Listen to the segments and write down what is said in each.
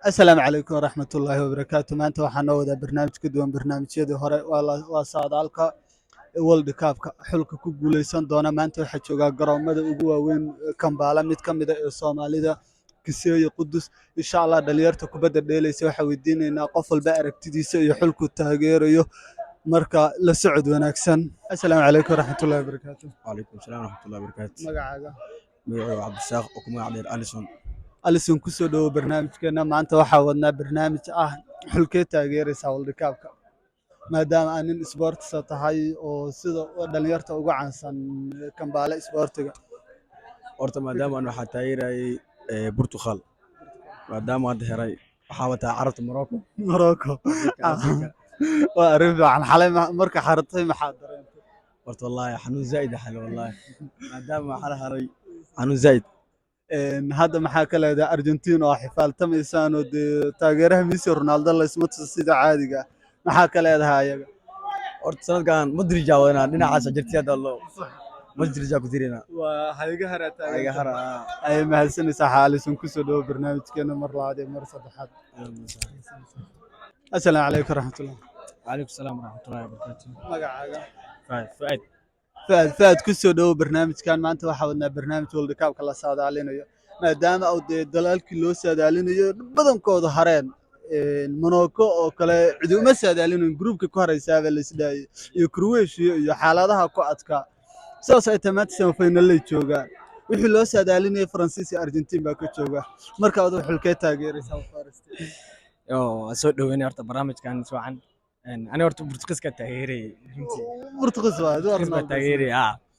السلام عليكم ورحمة الله وبركاته maanta waxaan noo wadaa barnaamij ka duwan barnaamijyadii hore waa saadaalka World Cup-ka xulka ku guuleysan doona maanta waxaa jooga garoomada ugu waaweyn Kampala mid ka mid ah ee Soomaalida Kisii Qudus insha Allah dhalinyarta kubadda dheelaysa waxa weydiinaynaa qof walba aragtidiisa iyo xulku taageerayo marka la socod wanaagsan assalaamu calaykum waraxmatullahi wabarakaatuh وعليكم السلام ورحمة الله وبركاته. magacaaga مقعي عبد الساق وكم عبد أليسون. Alison ku soo dhawo barnaamijkeena maanta waxaa wadnaa barnaamij ah xulkee taageeraysa World Cup-ka maadaama aan nin isboortisa tahay oo sida dhalinyarta uga caansan Kampala isboortiga horta maadaama aan waxaa taageerayay Portugal maadaama hadda heray waxaa wataa carabta Morocco. Morocco waa arrin fiican xalay marka xaratay maxaa dareentay horta wallaahi xanuun zaa'id xalay wallaahi maadaama waxaa la haray xanuun zaa'id. hadda maxaa ka leedahay Argentina oo xifaaltamaysaan oo taageeraha Messi Ronaldo la isma tuso sida caadiga ah maxaa ka leedahay ayaga horta sanadkan Madrid jaawadana dhinacaas jirtiyada loo Madrid jaa ku dirina waa hayga harata ayaga hara ay mahadsanaysaa xaalison ku soo dhawo barnaamijkeena mar labaad iyo mar saddexaad assalaamu calaykum waraxmatullah وعليكم السلام ورحمة الله وبركاته. magacaaga فؤاد faad ku soo dhawo barnaamijkan maanta waxaa wadnaa barnaamij World Cup-ka la saadaalinayo maadaama uu dalalkii loo saadaalinayo badankooda hareen Monaco oo kale cid uma saadaalinayn groupka ku haraysaaba la isdhaayay iyo Croatia iyo xaaladaha ku adkaa saas ay tamaanta semifinal ay joogaan wixii loo saadaalinayay Faransiis iyo Argentina baa ka jooga marka aad xulkee taageeraysaa Faransiis soo dhaweynay horta barnaamijkan fiican أنا ورت برتقس كتاجري Portugal waa برتقس كتاجري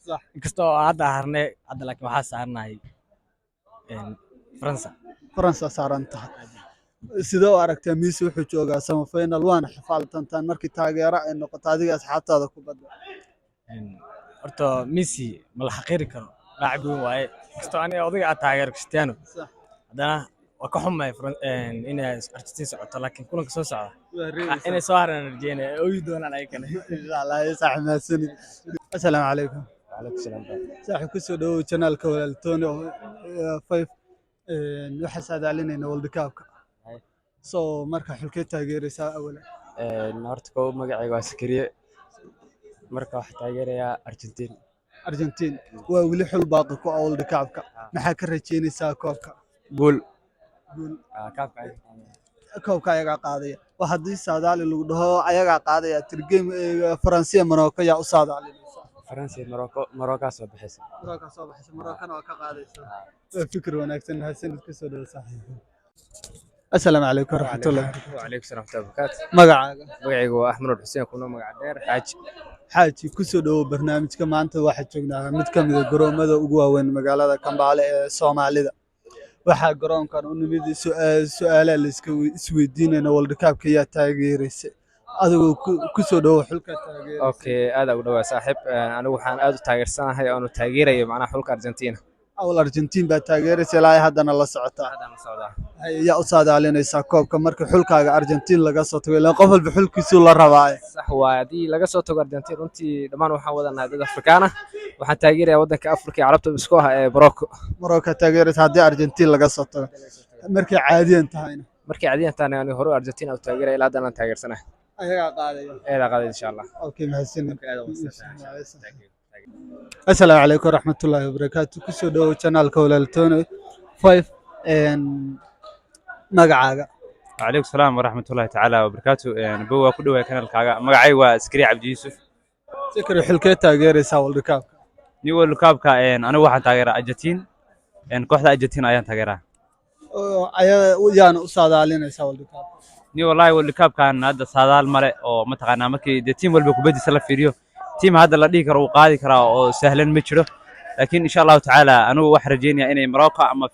صح كستو هذا هرنا هذا لك وحاس هرنا هي فرنسا Faransa saaran tahay sidoo u aragtay Messi wuxuu joogaa semifinal waana xifaaltantaan markii taageero ay noqoto adiga asxaabtaada kubadda horta ميسي ما الحقيري كانوا لاعب واي كستو أنا أضيع تاجر كريستيانو صح هذا وكحهم إن أرجنتين سعودة لكن كلهم كسر سعودة إن سهرنا رجينا أيدون على كنا إن شاء الله يا صاحب ما سني السلام عليكم عليكم السلام صاحب كسر دو channel كوال توني 5 waxaa saadaalinayna World Cup-ka soo marka xulkee taageeraysaa awalan horta kow magacayga waa Sakariye marka waxaa taageerayaa Argentina waa weli xul baaqi ku ah World Cup-ka maxaa ka rajaynaysaa koobka guul koobka ayagaa qaadaya waa haddii saadaali lagu dhaho ayagaa qaadaya tirgame Faransiya Morocco yaa u saadaalinaysa فرنسا مراكش soo bixisay Morocco soo baxaysa Morocco waa ka qaadaysa waa fikir wanaagsan hasan ka soo dhaw saaxiib assalaamu calaykum waraxmatullahi وعليكم السلام ورحمة الله وبركاته magacaaga magacaygu waa Axmed Xuseen kuna magac dheer xaaji ku soo dhawo barnaamijka maanta waxaa joognaa mid ka mid ah garoomada ugu waaweyn magaalada Kampala ee Soomaalida waxaa garoonkan u nimid su'aalaha la isweydiinayna World Cup-ka yaa taageeraysa adigoo ku soo dhawo xulka taageeraysa okay aad ugu dhawaad saaxiib anigu waxaan aad u taageersanahay oo taageerayo macnaha xulka Argentina awal Argentina baa taageeraysa ilaa haddana la socota yaa u saadaalinaysaa koobka marka xulkaaga Argentina laga soo tago ilaa qof walba xulkiisu la rabaa sax waa hadii laga soo tago Argentina runtii dhamaan waxaan wadanahay dad Afrikaan ah waxaan taageerayaa wadanka Afrika iyo Carabta isku ah ee Morocco taageeraysa haddii Argentina laga soo tago markay caadiyan tahayna markay caadiyan tahayna ani hore Argentina u taageeray ilaa haddana taageersanahay ayagaa qaadaya eeda qaadaya insha Allah okay mahadsan السلام عليكم ورحمة الله وبركاته كسو دو channel كوال توني 5 magacaaga وعليكم السلام ورحمة الله تعالى وبركاته بوا كدوا كانال كاغا مغعي waa Askari Cabdi Yusuf sikri xilkee taageeraysaa World Cup ni World Cup-ka anigu waxaan taageeraa Argentina kooxda Argentina ayaan taageeraa ayaan u saadaalinaysaa World Cup ni wallahi World Cup-kan hadda saadaal male oo ma taqaanaa markii team walba kubadiisa la fiiriyo team hadda la dhigi karo uu qaadi karaa oo sahlan ma jiro laakiin insha Allah ta'ala anigu wax rajeynaya inay Morocco ama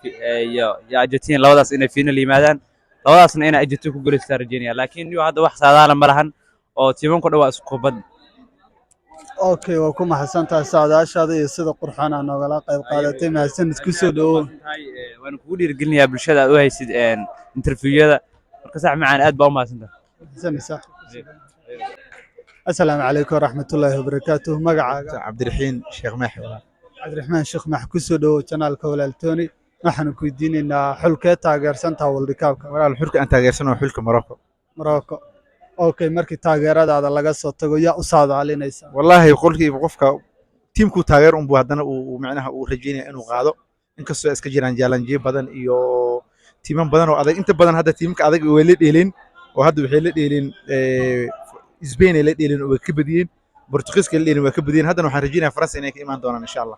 iyo Argentina labadaas inay final yimaadaan labadaasna inay Argentina ku guuleystaan rajeynaya laakiin iyo hadda wax saadaal ma lahan oo tiimanku dhawaa isku kubad okay waa ku mahadsantahay saadaashaada iyo sida qurxoon aan nogala qayb qaadatay mahadsan isku soo dhawo waan kugu dhiirigelinayaa bulshada aad u haysid interview-yada marka sax macaan aad baa u mahadsantahay السلام عليكم ورحمة الله وبركاته مقعد عبد الرحيم شيخ محي عبد الرحمن شيخ محي كسو دو channel كوال توني waxaan ku weydiinaynaa xulkee taageersantaa World Cup-ka walaal xulka aan taageersano xulka Morocco Morocco okay markii taageeradaada laga soo tago yaa u saadaalinaysa wallahi qofka tiimku taageer un buu haddana uu macnaha uu rajeynaya inuu qaado inkastoo iska jiraan jaalanjiyo badan iyo tiiman badan oo adag inta badan hadda tiimka adag way la dheeleen oo hadda waxay la dheeleen Spain ay la dheeleen oo way ka badiyeen Portugiiska la dheeleen way ka badiyeen haddana waxaan rajeynayaa France inay ka imaan doonaan insha Allah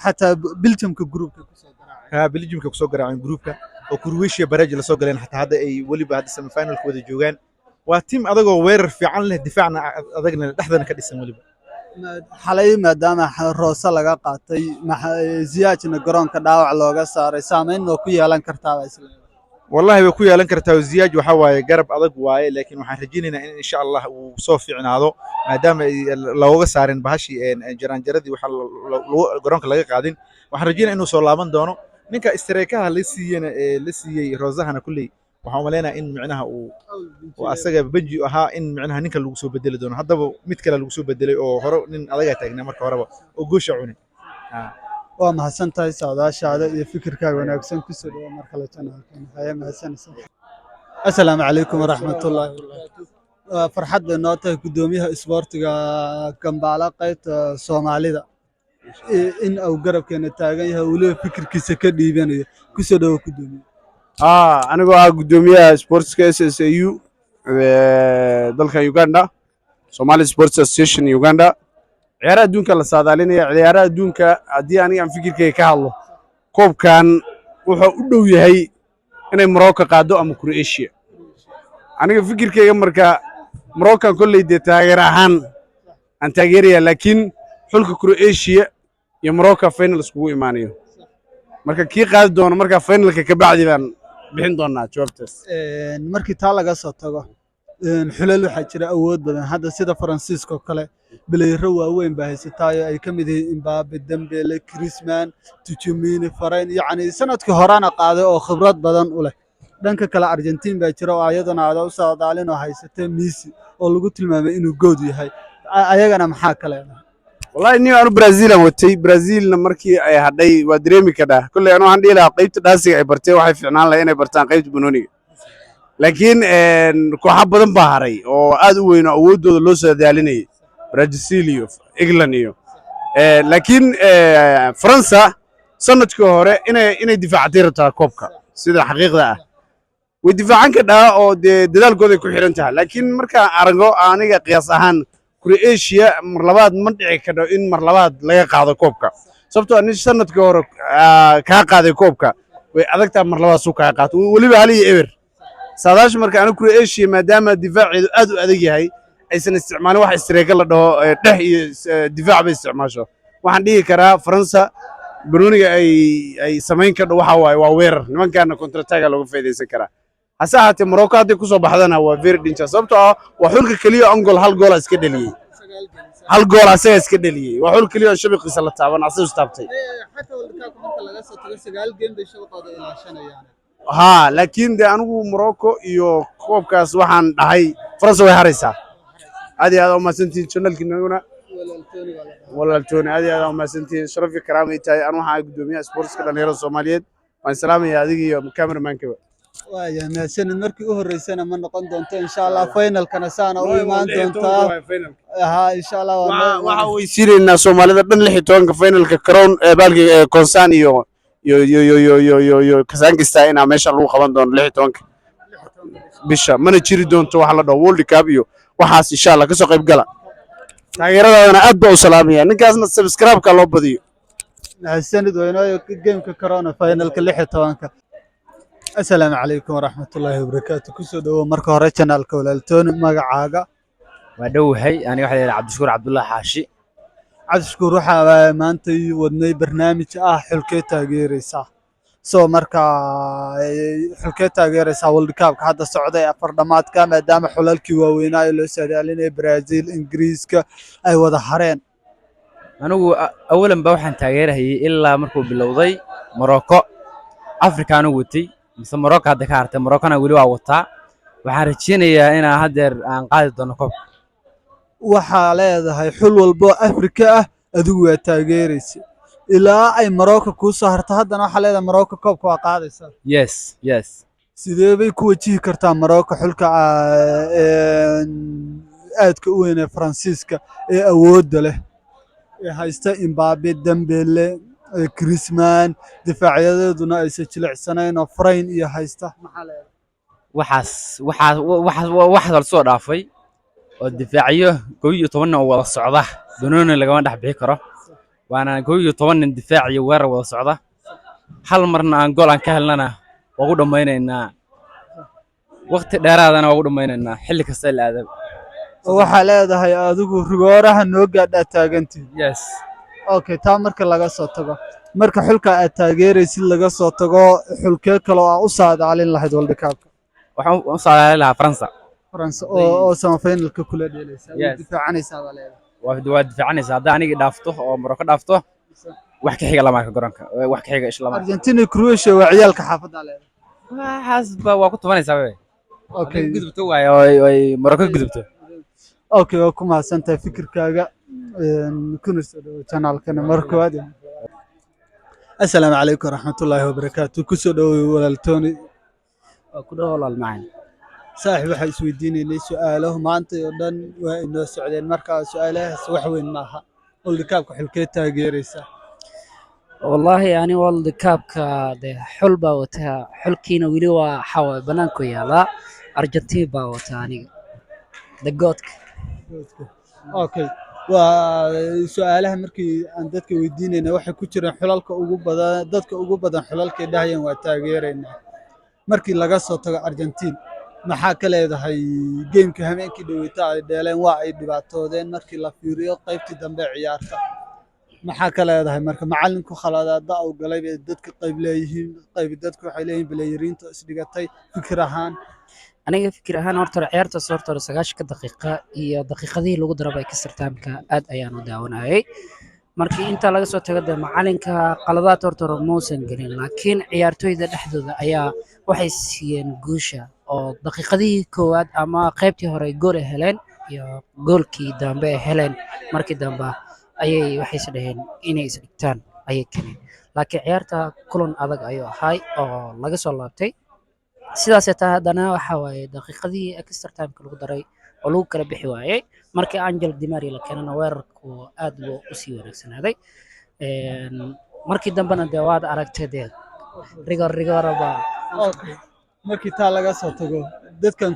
xataa Belgiumka groupka ku soo garaacay Belgiumka ku soo garaacay groupka oo Croatia barrage la soo galeen xataa hadda ay waliba hadda semi finalka wada joogaan waa tiim adagoo weerar fiican leh difaacna adagna dhexdana ka dhisan waliba xalay maadaama Roose laga qaatay Ziyechna garoonka dhaawac looga saaray saameyn oo ku yeelan kartaa isla wallahi way ku yeelan kartaa Ziyech waxa waaye garab adag waaye laakiin waxaan rajeynaynaa in insha Allah uu soo fiicnaado maadaama looga saarin bahashi jaranjaradii waxa garoonka laga qaadin waxaan rajeynayaa inuu soo laaban doono ninka istareekaha la siiyay Roosahana kulli waxaan maleynaa in macnaha uu asaga banji ahaa in macnaha ninka lagu soo bedeli doono haddaba mid kale lagu soo bedelay oo hore nin adaga taagnaa marka horeba oo goosha cunay waa mahadsantahay saadaashaada iyo fikirkaaga wanaagsan ku soo dhawaad markale channelkan haya mahadsanaysa assalaamu calaykum waraxmatullaahi wabarakaatuh farxad bay noo tahay gudoomiyaha isboortiga Gambaala qaybta Soomaalida in uu garabkeena taagan yahay waliba fikirkiisa ka dhiibanayo ku soo dhawaad gudoomiyaha anigoo ah gudoomiyaha sportska SSAU dalka Uganda Somali Sports Association Uganda ciyaaraha adduunka la saadaalinaya ciyaaraha adduunka haddii aniga aan fikirkayga ka hadlo koobkan wuxuu u dhow yahay inay Morocco qaado ama Croatia aniga fikirkayga marka Morocco kolley dee taageer ahaan aan taageeraya laakiin xulka Croatia iyo Morocco final iskugu imaanayo marka kii qaadi doono marka finalka ka bacdi baan bixin doonaa jawaabtaas markii taa laga soo tago xulal waxa jira awood badan hadda sida Faransiiska kale bilayro waaweyn baa haysataayo ay ka mid yihiin Mbappe Dembele Griezmann Tchouameni Varane yacni sanadkii horena qaaday oo khibrad badan u leh dhanka kale Argentina baa jira oo ayadana aad u saadaalin oo haysatay Messi oo lagu tilmaamay inuu good yahay ayagana maxaa kale wallahi nin aanu Brazil aan watay Brazilna markii ay hadhay waa dareemi karaa kullay anu waxaan dhihi lahaa qaybta dhaasiga ay bartay waxay fiicnaan lahayd inay bartaan qaybta banooniga laakiin kooxo badan baa haray oo aad u weyn oo awoodooda loo saadaalinayay Brazil iyo England iyo laakiin Faransa sanadkii hore inay difaacatay rabtaa koobka sida xaqiiqda ah way difaacan ka dhaa oo dadaalkooda ku xiran tahay laakiin marka arago aniga qiyaas ahaan Croatia mar labaad ma dhici karo in mar labaad laga qaado koobka sababtoo ah sanadkii hore ka qaaday koobka way adagtaa mar labaad soo ka qaato waliba hal iyo eber saadash marka aniga Croatia maadaama difaaceedu aad u adag yahay aysan isticmaalin wax istreega la dhaho dhex iyo difaac bay isticmaasho waxaan dhihi karaa Faransa banooniga ay samayn ka waxa waaye waa weerar nimankaana counter attack looga faa'iideysan karaa hase ahaatee Morocco hadday ku soo baxdana waa very dangerous sababtoo ah waa xulka kaliya angol hal gool iska dhaliyay hal gool asaga iska dhaliyay waa xul kaliya shabiqiisa la taaban asaga istaabtay xataa World Cup marka laga soo tago 9 game bay shabaqooda ilaashanayaan laakiin de anigu Morocco iyo koobkaas waxaan dhahay France way haraysaa aad iyo aad u mahadsantihiin channelkiinaguna walaaltooni aad iyo aad u mahadsantihiin sharafi karaamay tahay anu waxaan gudoomiyaha sportska dhalinyarada Soomaaliyeed waan salaamayaa adiga iyo cameraman-kaba waaya mahadsanid markii u horeysana ma noqon doonto insha Allah finalkana saana u imaan doontaa insha Allah waxa weysiinayna Soomaalida dhan 16 finalka crown baalki Konsan iyo Kazakhstan ina meesha lagu qaban doono 16 bisha mana jiri doonto wax la dhaho World Cup iyo waxaas insha Allah ka soo qayb gala taageeradana aad baa u salaamaya ninkaasna subscribe ka loo badiyo mahadsanid weynaayo gameka corona finalka 16 السلام عليكم ورحمة الله وبركاته كسر دو مركز هري channel كولالتون مجا ودوهي أنا واحد عبد الشكور عبد الله حاشي عبد الشكور روح ما أنت ودني برنامج حلقة تغييريسا سو مركا حلقة تغييريسا وورلد كاب هذا السعودية أفردمات كام دام حلال كيواوينا اللي سادالين برازيل إنجليز كا أي وضع حرين أنا أولا بوحن تغيير هي إلا مركو بالوضي موروكو أفريقيا أنا وتي mise Morocco hadda ka hartay Morocco-na wali waa wataa waxaan rajeynayaa in hadeer aan qaadi doono koob waxa leedahay xul walbo Afrika ah adigu waa taageeraysa ilaa ay Morocco ku soo harto haddana waxa leedahay Morocco koobka waa qaadaysaa yes yes sidee bay ku wajihi kartaa Morocco xulka aadka u weyn ee Faransiiska ee awoodda leh ee haysta Mbappe Dembele Griezmann difaacyadoodu aysan jilicsanayn oo Frein iyo haysta maxaa leedahay waxaas la soo dhaafay oo difaaciyo 11 oo wada socda banooni lagama dhex bixi karo waana 11 difaac iyo weerar wada socda hal marna aan gool aan ka helnana ugu dhamaynaynaa waqti dheeraadana ugu dhamaynaynaa xilli kasta la aado waxa leedahay adigu rigooraha noo gaadha taagantii yes okay taa marka laga soo tago marka xulka aad taageeraysid laga soo tago xulkee kale oo u saadaalin lahayd World Cup waxaan u saadaalin lahaa France oo semifinalka kula dheelaysa difaacanaysaa baa leedahay waa difaacanaysaa hadda aniga dhaafto oo Morocco dhaafto wax ka xiga lama ka garoonka wax ka xiga isla ma Argentina Croatia waa ciyaalka xaafadda leedahay waxaasba waa ku tumanaysaa way okay gudubto waayo ay Morocco gudubto okay oo ku mahadsantahay fikirkaaga kuna soo dhawo channelkana markood assalaamu calaykum waraxmatullaahi wabarakaatuh ku soo dhawo walaaltooni ku dhawo walaal macaan saaxiib waxa isweydiinaynay su'aalo maanta oo dhan waa inoo socdeen marka su'aalahaas wax weyn maaha World Cup-ka xulkee taageeraysa والله يعني والد كابكا ده حل باوتها حل كينا ويلوا حوا بنانكو يلا أرجنتين باوتها يعني ده جوتك okay waa su'aalaha markii aan dadka weydiinayna waxa ku jira xulalka ugu badan dadka ugu badan xulalka dhahayeen waa taageeraynaa markii laga soo tago Argentina maxaa ka leedahay gameka habeenkii dhaweyta ay dheeleen waa ay dhibaatoodeen markii la fiiriyo qaybtii dambe ciyaarta maxaa ka leedahay marka macallinku khaladaada uu galay bay dadka qayb leeyihiin qayb dadku waxay leeyihiin bilayriinta isdhigatay fikir ahaan aniga fikir ahaan horta ciyaarta soorta 9 daqiiqo iyo daqiiqadii lagu darabay kasar taamka aad ayaan u daawanayay markii inta laga soo tago macallinka qaladaad horta muusan galin laakiin ciyaartoyda dhexdooda ayaa waxay siiyeen guusha oo daqiiqadii koowaad ama qaybtii hore gool heleen iyo goolkii dambe heleen markii dambe ayay waxay isdhaheen inay isdhigtaan ayay keeneen laakiin ciyaarta kulan adag ayuu ahay oo laga soo laabtay sidaas taa haddana waxa waaye daqiiqadii extra time-ka lagu daray oo lagu kala bixi waayay markii Angel Di Maria la keenana weerarku aad buu u sii wanaagsanaaday markii dambena dee waad aragtay dee rigoraba markii taa laga soo tago dadkan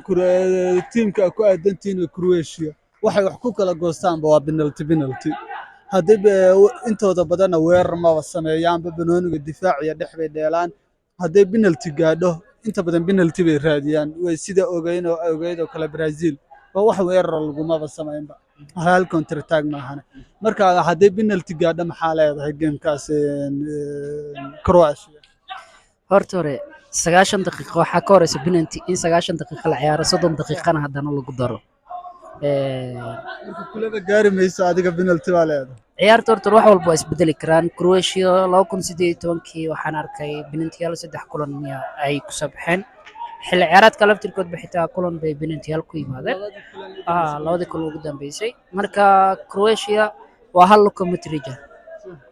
tiimka ku aadantiin Croatia waxay wax ku kala goostaanba waa penalty haddii intooda badan weerar ma sameeyaanba banooniga difaac iyo dhex bay dheelaan haddii penalty gaadho inta badan penalty bay raadiyaan way sida ogeyn oo kale Brazil oo wax weerar laguma sameeynba hal counter attack maahan marka haddii penalty gaadho maxaa leedahay gamekaas Croatia horta hore 9 daqiiqo waxa ka horeysa penalty in 9 daqiiqo la ciyaaro 30 daqiiqana haddana lagu daro marka kulaba gaari mayso adiga penalty baa leedahay ciyaarta horta wax walba waa isbedeli karaan Croatia 2018 waxaan arkay penalty-yaal 3 kulan ay ku sabxeen xilli ciyaareedka laftirkood bixitaa kulan bay penalty-yaal ku yimaadeen labadii kulan ugu dambeysay marka Croatia waa hal locomotive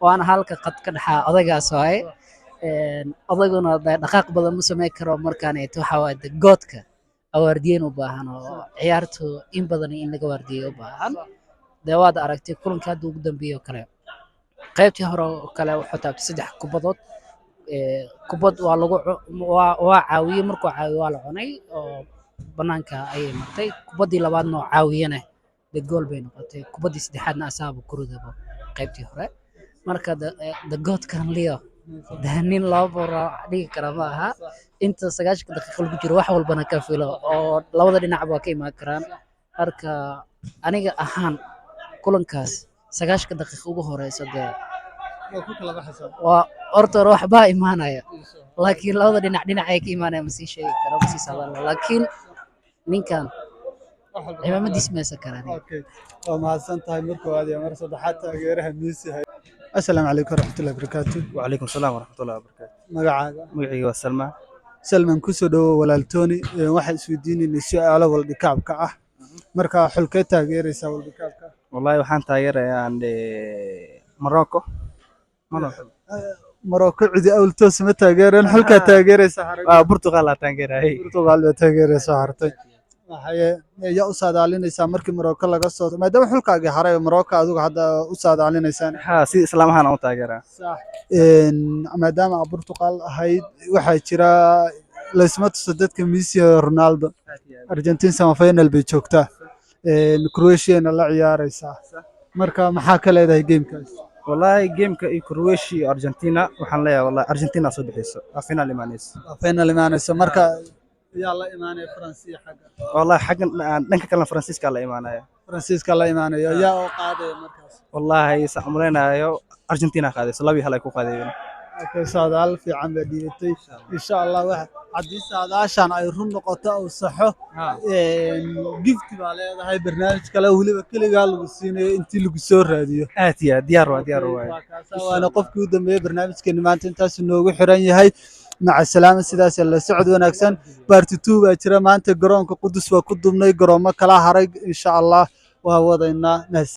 waana halka qad ka dhaxa odagaas waaye odaguna dhaqaaq badan ma sameyn karo markaan ay waxa waaye goodka awaardiyeen u baahan oo ciyaartu in badan in laga waardiyo u baahan dawaad aragtay kulanka hadda ugu dambeeyay kale qaybtii hore kale wuxuu taabtay 3 kubadood kubad waa lagu waa caawiyay markuu caawiyo waa la cunay oo banaanka ayay martay kubadii labaadna oo caawiyana gool bay noqotay kubadii saddexaadna asaaba ku ridaba qaybtii hore marka goodkan Leo daanin laba baro dhigi kara ma aha inta 9 daqiiqo lagu jiro wax walbana ka filo oo labada dhinac ba ka imaan karaan marka aniga ahaan kulankaas 9 daqiiqo ugu horeysa waa horta waxba imaanaya laakiin labada dhinac ay ka imaanaya ma sii sheegi karo ma sii saadaan laakiin ninkan ciidamadiis meesha karaan waa mahadsantahay marka waad mar saddexaad taageeraha Messi السلام عليكم ورحمة الله وبركاته. وعليكم السلام ورحمة الله وبركاته. مقعي وسلمى. سلمان كسودو walaaltooni waxa isweydiinayna su'aalo walba kaabka ah marka xulkay taageeraysa walba kaabka والله waxaan taageerayaa Morocco Morocco cidi awlto sama taageereen halka taageeraysa xarag Portugal la taageeray Portugal la taageeraysa hartay waxay ya u saadaalinaysaa markii Morocco laga soo maadaama xulkaaga haray Morocco adigu hadda u saadaalinaysaan ha si islaamahan u taageeraa صح maadaama Portugal ahayd waxaa jira laysma tuso dadka Messi iyo Ronaldo Argentina sama final bay joogtaa Croatia la ciyaaraysaa marka maxaa ka leedahay gamekaas wallahi gameka iyo Croatia iyo Argentina waxaan leeyahay wallahi Argentina soo bixiyso final imaanayso marka yaa la imaanay Faransiis xagga wallahi xaggan dhanka kale Faransiiska la imaanaya yaa oo qaaday markaas wallahi saamuleenayo Argentina qaadayso labi hal ay ku qaadayeen saadaal fiican baa dhiibtay insha Allah wax haddii saadaashan ay run noqoto oo saxo gift baa leedahay barnaamij kale waliba kaliya lagu siinayo intii lagu soo raadiyo aad iyo diyaar waay waana qofkii u dambeeyay barnaamijkeena maanta intaas noogu xiran yahay maca salaama sidaas la socod wanaagsan part 2 baa jira maanta garoonka Qudus waa ku dubnay garoomo kala haray insha Allah waa wadaynaa